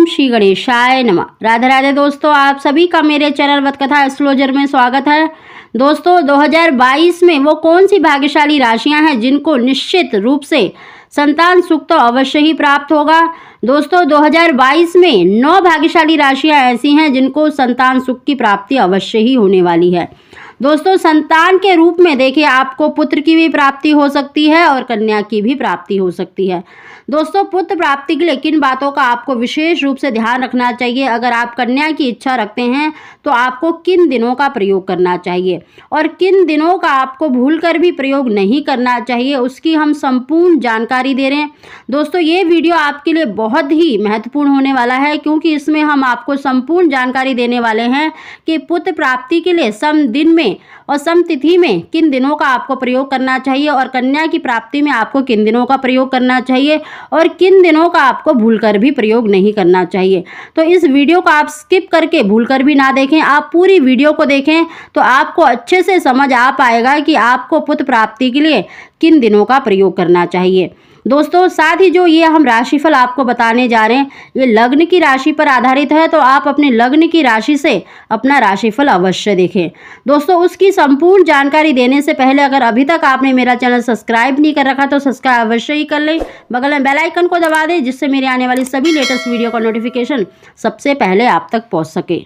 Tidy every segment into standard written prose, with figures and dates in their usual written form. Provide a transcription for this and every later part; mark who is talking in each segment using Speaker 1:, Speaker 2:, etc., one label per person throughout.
Speaker 1: ओम श्री गणेशाय नमः। राधे राधे दोस्तों, आप सभी का मेरे चैनल वतकथा एस्ट्रोलॉजर में स्वागत है। दोस्तों 2022 में वो कौन सी भाग्यशाली राशियां हैं जिनको निश्चित रूप से संतान सुख तो अवश्य ही प्राप्त होगा। दोस्तों 2022 में 9 भाग्यशाली राशियां ऐसी हैं जिनको संतान सुख की प्राप्ति अवश्य ही होने वाली है। दोस्तों संतान के रूप में देखिए, आपको पुत्र की भी प्राप्ति हो सकती है और कन्या की भी प्राप्ति हो सकती है। दोस्तों पुत्र प्राप्ति के लिए किन बातों का आपको विशेष रूप से ध्यान रखना चाहिए, अगर आप कन्या की इच्छा रखते हैं तो आपको किन दिनों का प्रयोग करना चाहिए और किन दिनों का आपको भूलकर भी प्रयोग नहीं करना चाहिए, उसकी हम संपूर्ण जानकारी दे रहे हैं। दोस्तों ये वीडियो आपके लिए बहुत ही महत्वपूर्ण होने वाला है, क्योंकि इसमें हम आपको संपूर्ण जानकारी देने वाले हैं कि पुत्र प्राप्ति के लिए सम दिन में और सम तिथि में किन दिनों का आपको प्रयोग करना चाहिए और कन्या की प्राप्ति में आपको किन दिनों का प्रयोग करना चाहिए और किन दिनों का आपको भूलकर भी प्रयोग नहीं करना चाहिए। तो इस वीडियो को आप स्किप करके भूलकर भी ना देखें, आप पूरी वीडियो को देखें तो आपको अच्छे से समझ आ पाएगा कि आपको पुत्र प्राप्ति के लिए किन दिनों का प्रयोग करना चाहिए। दोस्तों साथ ही जो ये हम राशिफल आपको बताने जा रहे हैं, ये लग्न की राशि पर आधारित है, तो आप अपने लग्न की राशि से अपना राशिफल अवश्य देखें। दोस्तों उसकी संपूर्ण जानकारी देने से पहले अगर अभी तक आपने मेरा चैनल सब्सक्राइब नहीं कर रखा तो सब्सक्राइब अवश्य ही कर लें, बगल में बेल आइकन को दबा दें जिससे मेरे आने वाली सभी लेटेस्ट वीडियो का नोटिफिकेशन सबसे पहले आप तक पहुँच सके।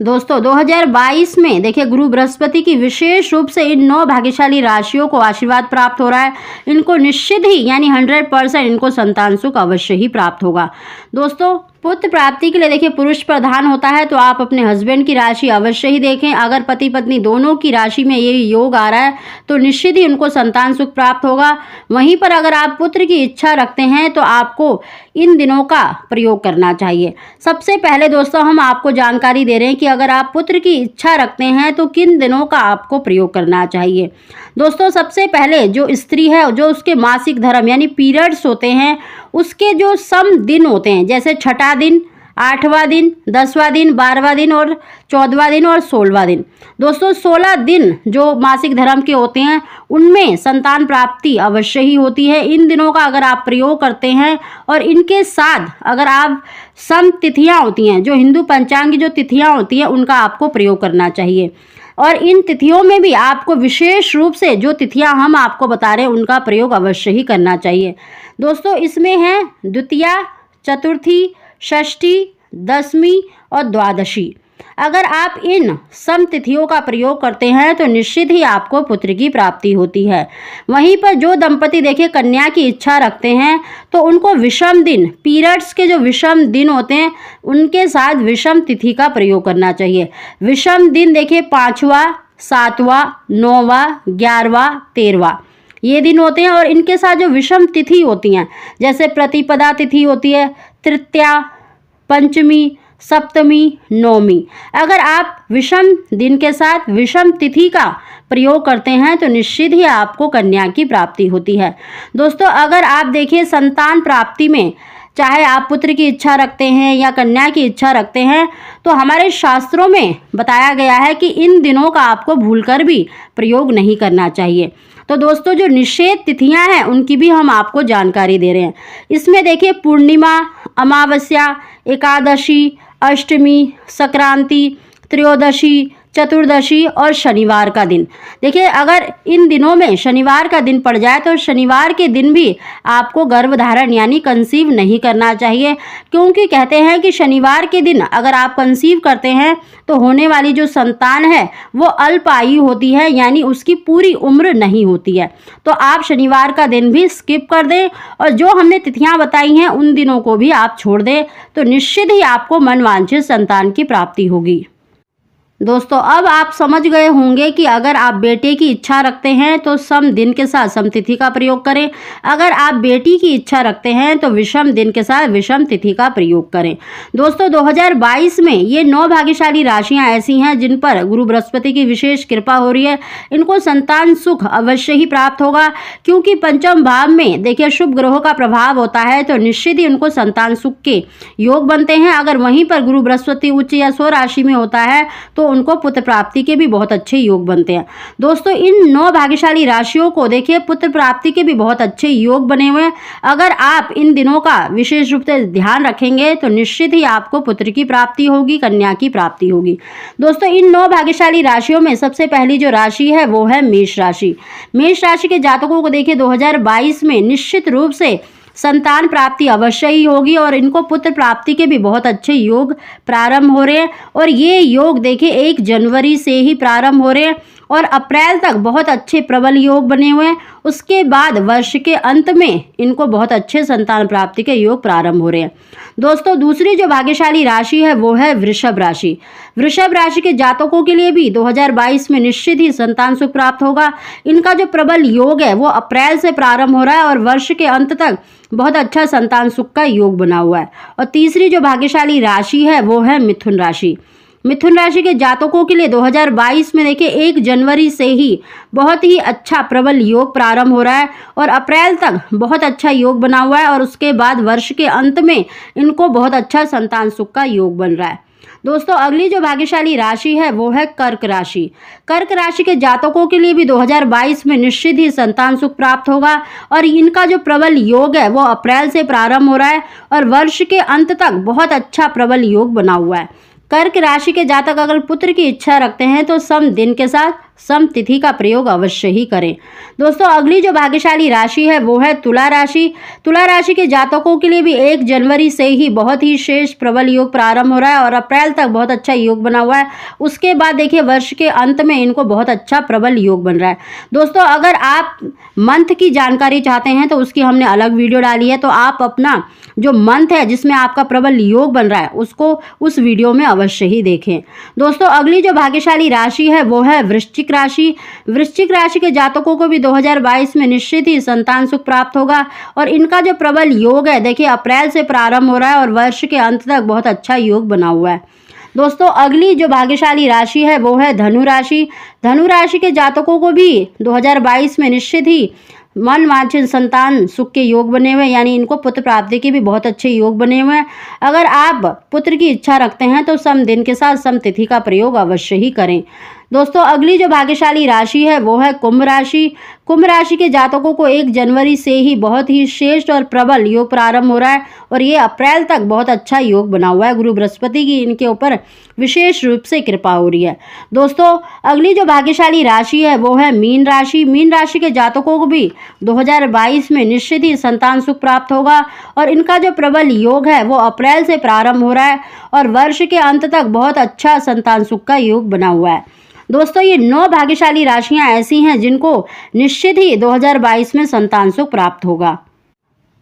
Speaker 1: दोस्तों 2022 में देखिए, गुरु बृहस्पति की विशेष रूप से इन 9 भाग्यशाली राशियों को आशीर्वाद प्राप्त हो रहा है। इनको निश्चित ही यानी 100% इनको संतान सुख अवश्य ही प्राप्त होगा। दोस्तों पुत्र प्राप्ति के लिए देखिए पुरुष प्रधान होता है, तो आप अपने हस्बैंड की राशि अवश्य ही देखें। अगर पति पत्नी दोनों की राशि में ये योग आ रहा है तो निश्चित ही उनको संतान सुख प्राप्त होगा। वहीं पर अगर आप पुत्र की इच्छा रखते हैं तो आपको इन दिनों का प्रयोग करना चाहिए। सबसे पहले दोस्तों हम आपको जानकारी दे रहे हैं कि अगर आप पुत्र की इच्छा रखते हैं तो किन दिनों का आपको प्रयोग करना चाहिए। दोस्तों सबसे पहले जो स्त्री है, जो उसके मासिक धर्म यानी पीरियड्स होते हैं, उसके जो सम दिन होते हैं, जैसे छठा दिन, 8वां दिन, 10वां दिन, 12वां दिन और 14वां दिन और 16वां दिन। दोस्तों 16 दिन जो मासिक धर्म के होते हैं उनमें संतान प्राप्ति अवश्य ही होती है। इन दिनों का अगर आप प्रयोग करते हैं और इनके साथ अगर आप सम तिथियां होती हैं, जो हिंदू पंचांग की जो तिथियां होती हैं, उनका आपको प्रयोग करना चाहिए। और इन तिथियों में भी आपको विशेष रूप से जो तिथियां हम आपको बता रहे हैं उनका प्रयोग अवश्य ही करना चाहिए। दोस्तों इसमें है द्वितीया, चतुर्थी, षष्ठी, दशमी और द्वादशी। अगर आप इन सम तिथियों का प्रयोग करते हैं तो निश्चित ही आपको पुत्र की प्राप्ति होती है। वहीं पर जो दंपति देखिए कन्या की इच्छा रखते हैं तो उनको विषम दिन, पीरियड्स के जो विषम दिन होते हैं उनके साथ विषम तिथि का प्रयोग करना चाहिए। विषम दिन देखिए 5वां, 7वां, 9वां, 11वां, 13वां ये दिन होते हैं। और इनके साथ जो विषम तिथि होती हैं, जैसे प्रतिपदा तिथि होती है, तृतीया, पंचमी, सप्तमी, नौमी। अगर आप विषम दिन के साथ विषम तिथि का प्रयोग करते हैं तो निश्चित ही आपको कन्या की प्राप्ति होती है। दोस्तों अगर आप देखिए संतान प्राप्ति में, चाहे आप पुत्र की इच्छा रखते हैं या कन्या की इच्छा रखते हैं, तो हमारे शास्त्रों में बताया गया है कि इन दिनों का आपको भूलकर भी प्रयोग नहीं करना चाहिए। तो दोस्तों जो निषेध तिथियां हैं उनकी भी हम आपको जानकारी दे रहे हैं। इसमें देखिए पूर्णिमा, अमावस्या, एकादशी, अष्टमी, संक्रांति, त्रयोदशी, चतुर्दशी और शनिवार का दिन। देखिए अगर इन दिनों में शनिवार का दिन पड़ जाए तो शनिवार के दिन भी आपको गर्भधारण यानी कंसीव नहीं करना चाहिए, क्योंकि कहते हैं कि शनिवार के दिन अगर आप कंसीव करते हैं तो होने वाली जो संतान है वो अल्प आयु होती है, यानी उसकी पूरी उम्र नहीं होती है। तो आप शनिवार का दिन भी स्किप कर दें और जो हमने तिथियां बताई हैं उन दिनों को भी आप छोड़ दें, तो निश्चित ही आपको मनवांछित संतान की प्राप्ति होगी। दोस्तों अब आप समझ गए होंगे कि अगर आप बेटे की इच्छा रखते हैं तो सम दिन के साथ सम तिथि का प्रयोग करें, अगर आप बेटी की इच्छा रखते हैं तो विषम दिन के साथ विषम तिथि का प्रयोग करें। दोस्तों 2022 में ये 9 भाग्यशाली राशियां ऐसी हैं जिन पर गुरु बृहस्पति की विशेष कृपा हो रही है। इनको संतान सुख अवश्य ही प्राप्त होगा, क्योंकि पंचम भाव में देखिए शुभ ग्रहों का प्रभाव होता है, तो निश्चित ही उनको संतान सुख के योग बनते हैं। अगर वहीं पर गुरु बृहस्पति उच्च या स्व राशि में होता है तो तो उनको पुत्र प्राप्ति के भी बहुत अच्छे योग बनते हैं। दोस्तों इन 9 भाग्यशाली राशियों को देखिए पुत्र प्राप्ति के भी बहुत अच्छे योग बने हुए हैं। अगर आप इन दिनों का विशेष रूप से ध्यान रखेंगे तो निश्चित ही आपको पुत्र की प्राप्ति होगी, कन्या की प्राप्ति होगी। दोस्तों इन 9 भाग्यशाली राशियों में सबसे पहली जो राशि है वो है मेष राशि। मेष राशि के जातकों को देखिए 2022 में निश्चित रूप से संतान प्राप्ति अवश्य ही होगी और इनको पुत्र प्राप्ति के भी बहुत अच्छे योग प्रारंभ हो रहे हैं। और ये योग देखिए 1 जनवरी से ही प्रारंभ हो रहे हैं और अप्रैल तक बहुत अच्छे प्रबल योग बने हुए हैं। उसके बाद वर्ष के अंत में इनको बहुत अच्छे संतान प्राप्ति के योग प्रारंभ हो रहे हैं। दोस्तों दूसरी जो भाग्यशाली राशि है वो है वृषभ राशि। वृषभ राशि के जातकों के लिए भी 2022 में निश्चित ही संतान सुख प्राप्त होगा। इनका जो प्रबल योग है वो अप्रैल से प्रारंभ हो रहा है और वर्ष के अंत तक बहुत अच्छा संतान सुख का योग बना हुआ है। और तीसरी जो भाग्यशाली राशि है वो है मिथुन राशि। मिथुन राशि के जातकों के लिए 2022 में देखिए 1 जनवरी से ही बहुत ही अच्छा प्रबल योग प्रारंभ हो रहा है और अप्रैल तक बहुत अच्छा योग बना हुआ है और उसके बाद वर्ष के अंत में इनको बहुत अच्छा संतान सुख का योग बन रहा है। दोस्तों अगली जो भाग्यशाली राशि है वो है कर्क राशि। कर्क राशि के जातकों के लिए भी 2022 में निश्चित ही संतान सुख प्राप्त होगा और इनका जो प्रबल योग है वो अप्रैल से प्रारंभ हो रहा है और वर्ष के अंत तक बहुत अच्छा प्रबल योग बना हुआ है। कर्क राशि के जातक अगर पुत्र की इच्छा रखते हैं तो सम दिन के साथ सम तिथि का प्रयोग अवश्य ही करें। दोस्तों अगली जो भाग्यशाली राशि है वो है तुला राशि। तुला राशि के जातकों के लिए भी 1 जनवरी से ही बहुत ही शेष प्रबल योग प्रारंभ हो रहा है और अप्रैल तक बहुत अच्छा योग बना हुआ है। उसके बाद देखिए वर्ष के अंत में इनको बहुत अच्छा प्रबल योग बन रहा है। दोस्तों अगर आप मंथ की जानकारी चाहते हैं तो उसकी हमने अलग वीडियो डाली है, तो आप अपना जो मंथ है जिसमें आपका प्रबल योग बन रहा है उसको उस वीडियो में अवश्य ही देखें। दोस्तों अगली जो भाग्यशाली राशि है वो है वृश्चिक राशि। वृश्चिक राशि के जातकों को भी 2022 में निश्चित ही संतान सुख प्राप्त होगा और इनका जो प्रबल योग है देखिए अप्रैल से प्रारंभ हो रहा है और वर्ष के अंत तक बहुत अच्छा योग बना हुआ है। दोस्तों अगली जो भाग्यशाली राशि है वो है धनु राशि। धनु राशि के जातकों को भी 2022 में निश्चित ही मन वांछित संतान सुख के योग बने हुए हैं, यानी इनको पुत्र प्राप्ति के भी बहुत अच्छे योग बने हुए हैं। अगर आप पुत्र की इच्छा रखते हैं तो सम दिन के साथ सम तिथि का प्रयोग अवश्य ही करें। दोस्तों अगली जो भाग्यशाली राशि है वो है कुंभ राशि। कुंभ राशि के जातकों को 1 जनवरी से ही बहुत ही श्रेष्ठ और प्रबल योग प्रारंभ हो रहा है और ये अप्रैल तक बहुत अच्छा योग बना हुआ है। गुरु बृहस्पति की इनके ऊपर विशेष रूप से कृपा हो रही है। दोस्तों अगली जो भाग्यशाली राशि है वो है मीन राशि। मीन राशि के जातकों को भी 2022 में निश्चित ही संतान सुख प्राप्त होगा और इनका जो प्रबल योग है वो अप्रैल से प्रारंभ हो रहा है और वर्ष के अंत तक बहुत अच्छा संतान सुख का योग बना हुआ है। दोस्तों ये 9 भाग्यशाली राशियां ऐसी हैं जिनको निश्चित ही 2022 में संतान सुख प्राप्त होगा।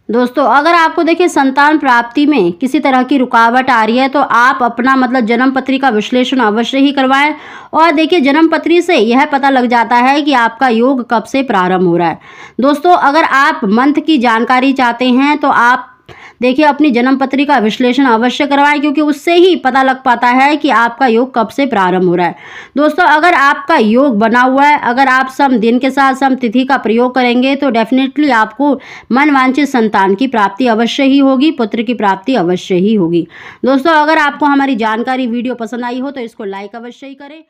Speaker 1: दोस्तों अगर आपको देखिए संतान प्राप्ति में किसी तरह की रुकावट आ रही है तो आप अपना जन्म पत्री का विश्लेषण अवश्य ही करवाएं और देखिए जन्म पत्री से यह पता लग जाता है कि आपका योग कब से प्रारंभ हो रहा है। दोस्तों अगर आप मंथ की जानकारी चाहते हैं तो आप देखिए अपनी जन्म पत्री का विश्लेषण अवश्य करवाएं, क्योंकि उससे ही पता लग पाता है कि आपका योग कब से प्रारंभ हो रहा है। दोस्तों अगर आपका योग बना हुआ है, अगर आप सम दिन के साथ सम तिथि का प्रयोग करेंगे तो डेफिनेटली आपको मनवांछित संतान की प्राप्ति अवश्य ही होगी, पुत्र की प्राप्ति अवश्य ही होगी। दोस्तों अगर आपको हमारी जानकारी वीडियो पसंद आई हो तो इसको लाइक अवश्य ही करें।